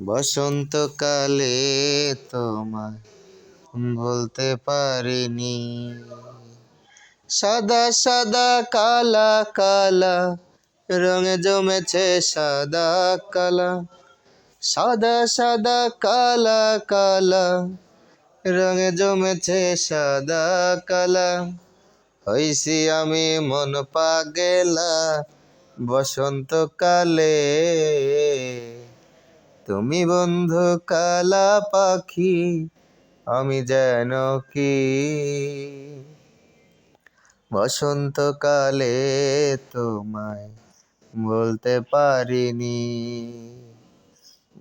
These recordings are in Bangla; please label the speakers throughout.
Speaker 1: বসন্তকালে তোমায় ভুলতে পারিনি। সাদা সাদা কালা কালা রঙে জমেছে সাদা কালা। সাদা সাদা কালা কালা রঙে জমেছে সাদা কালা। হইছি আমি মন পাগেলা বসন্তকালে। তুমি বন্ধু কালা পাখি, আমি যেন কি। বসন্তকালে তোমায় বলতে পারিনি।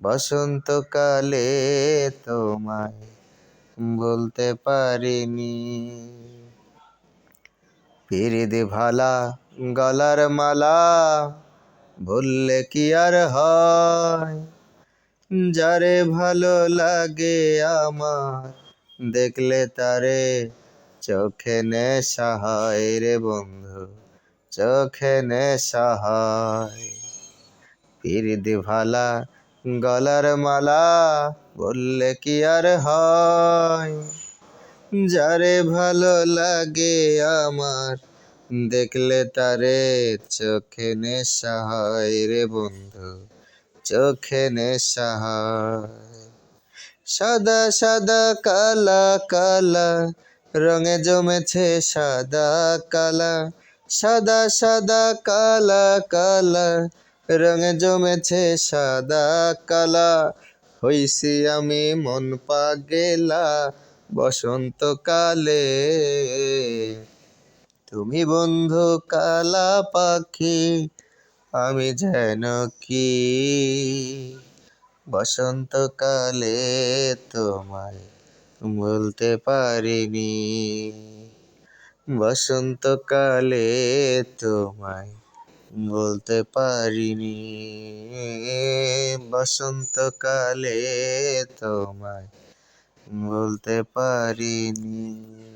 Speaker 1: বসন্তকালে তোমায় বলতে পারিনি। পিরিতি ভালা গলার মালা বললে কি আর হয়। যারে ভালো লাগে আমার দেখলে তারে চোখে নেশা হয় রে বন্ধু, চোখে নেশা হয়। পিরিতি ভালা গলার মালা বললে কি আর হয়। যারে ভালো লাগে আমার দেখলে তারে চোখে নেশা হয় রে বন্ধু, চোখে নেশা হয়। সাদা সাদা কালা কালা রঙে জমেছে সাদা কালা। সাদা সাদা কালা কালা রঙে জমেছে সাদা কালা। হইছি আমি মন পাগেলা বসন্তকালে। তুমি বন্ধু কালা পাখি, আমি যেন কি। বসন্তকালে তোমায় বলতে পারিনি। বসন্তকালে তোমায় বলতে পারিনি। বসন্তকালে তোমায় বলতে পারিনি।